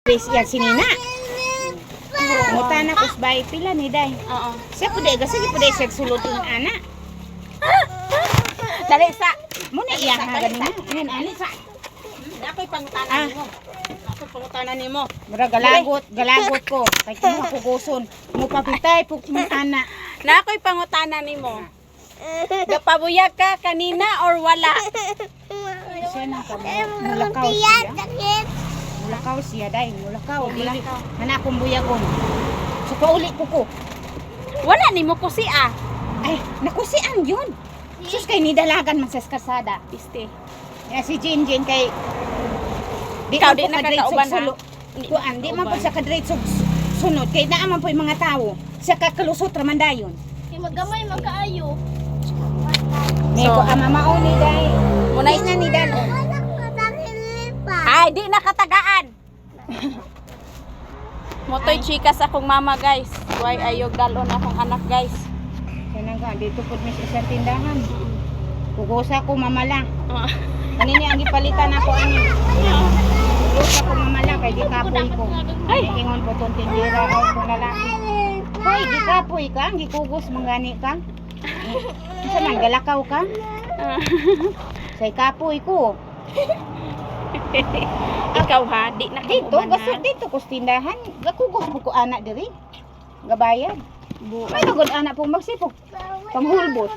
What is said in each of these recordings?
Bes yan si Nina. Muta na kusbay pila ni day. Oo. Siya po day kasi po day siya sulod ng ana. Dali sa. Muna iya ha ganina. Yan ani sa. Ako'y pangutanan nimo. Ako'y pangutanan nimo. Mura galagot ko. Kay kimo puguson. Mo papitay pug ng ana. Na ako'y pangutanan nimo. Gapabuyag ka kanina or wala? Siya nang mulakaw siya. Mulakaw siya day, mulakaw. Hana akong buyagon. So pauli ko. Wala nimo ko siya. Ay, nakusian yun. Sus kay ni dalagan man sa kasada. Piste. Ya si Jinjin kay Ikaw man di po kadreit nakakauban, sug sulo. Kuan, di man po sa kadreit sug sunod kay naa man po yung mga tawo. Sa kakalusot raman dayon. Kay magamay magkaayo. May ko ama mauni day. Munay Na ni dalo. Ay, di nakatagaan. Motoy chikas akong mama, guys. Why ayog dalon akong anak, guys. Kanang ka dito pud mi sa isang tindahan. Kugusa ko mamala. Kanini ang gipalitan ako ani. Kugusa ko mamala kay di kapoy ko. Ay ingon po tong tindera raw ko lalaki. Hoy, di kapoy ka, ang gikugos mangani ka. Sa man galakaw ka? Say kapoy ko. Ikaw ha, di na Dito, gasot dito ko sa tindahan. Gakugos mo ko anak diri. Gabayad. May nagod anak pong magsipog. Panghulbot.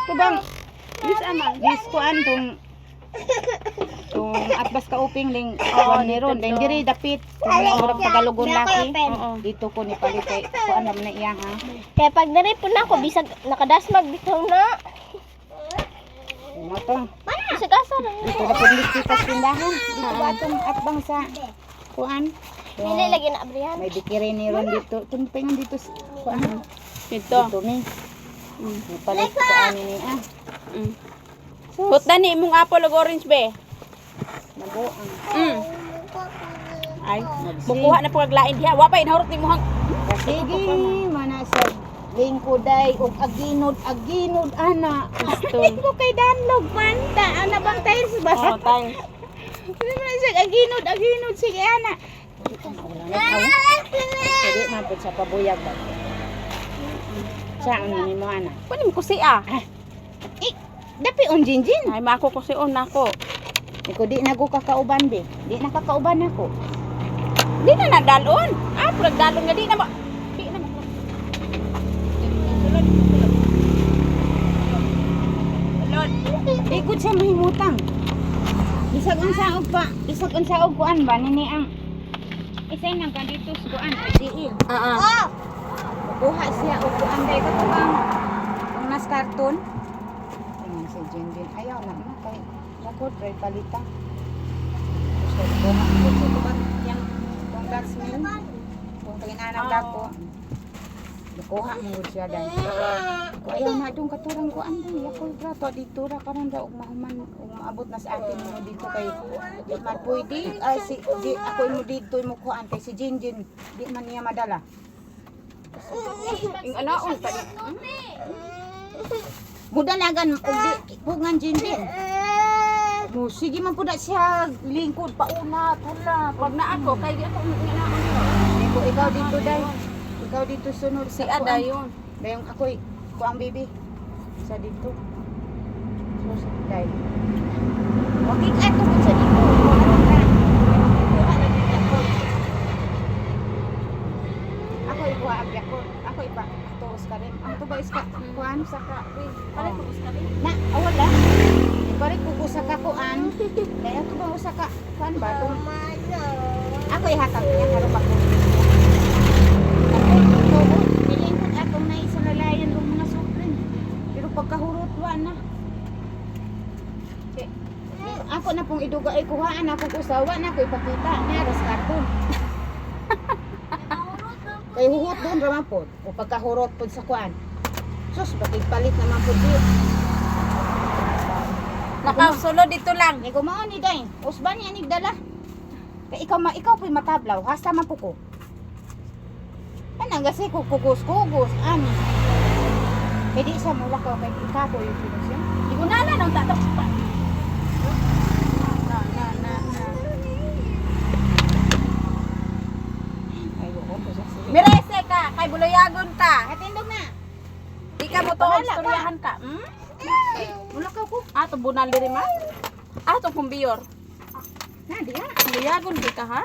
Tubang, Bis aman. bis ko tong atbas ka uping ding kuan meron. dito Ding to. diri dapit. Kung murag Tagalogon laki. Oo. Dito ko ni palit kay kuan naman na iya ha. Kaya pag dali po na ako, bisag nakadasmag bitaw na. Mo to. Bisag asa na. Dito na pud kita sa tindahan. Dito ba atong atbang sa kuan. Dili lagi na abrihan. May bikiri ni ron dito. Tumpengan dito sa kuan. Dito. Dito mi. Palit ko ani ni ah. Mm. Hutan ni imong apple ug orange be. Nabuang. Ay, bukuha na po kaglain diha. Wa pa inahurot nimo hang. Sige, mana sa lingkuday ug aginod ana. Gusto. Ko kay danlog panta ana bang tiles ba? Oh, tay. Ano man siya aginod sige ana. Sige man pud sa pabuyag ba. Saan ni mo ana? Kunin mo ko siya. Dapi on Jinjin. Ay, mako ko si on nako. Iko di na ko kakauban be. Di na kakauban ako. Di na nagdalon. Ah, nagdalon nga di na mo. Di na mo. Sulod. Ikot sa mahimutang. Bisag ang saog pa. Bisag ang saog kuan ba nini ang isay nang kadito sa kuan diil. Kuha siya og kuan day katubang. Ang nas karton. Tingnan si Jinjin. Ayaw na mo kay ako try palita. Gusto ko na ko ba yang tong dasmin. Kung kalinanang dako. Kuha mo gud siya dai. Ayaw na dong katurang ko anday ako grato dito ra karon daw og mahuman og maabot na sa atin mo dito kay di man pwede ay si di ako mo dito mo kuan kay si Jinjin di man niya madala. Ing anaon pa di. Mudalagan og di pugan Jinjin. Mo sige man pud siya lingkod pauna tula. Pag na ako kay di ako anaon. Ikaw dito dai. Ikaw dito sunod Si sa Ada kuan. yun. Dayong ako ko ang baby sa dito. So sa dai. Wag ato mo sa dito. Kuha na dito ako. Ako ikuha ang ako. Ako ipa tuos ka rin. Ang tuba is ka kuan sa ka. Pare ko gusto ka. Na wala. Bari ko sa ka kuan. Dai ako ba usa ka kuan ba tong ako ihatag niya karon ba ko. Nilingkod akong na isa lalayan ng mga supling. Pero pagkahurot wa na. Ako na pong iduga ay kuhaan ako usawa na ko ipakita na ras karton. Kay huhot doon raman po. O pagkahurot po sa kuan. Sus, palit naman po di. Nakausulo dito lang. Ni kumao ni day. Usban niya nigdala. Kay ikaw po'y matablaw. Hasta man po ko. Ano kasi kukugos-kugos. Ani. Kaya di sa mula ko kay ikaw yung sinusya. Di ko na nung tatok. Mirese ka, kay bulayagon ka. Katindog na. Di ka mo to, istoryahan ka. Hmm? Wala ka ko. Ato bunal diri man. Ato kumbiyor. Na, di ha. Bulayagon di ka ha?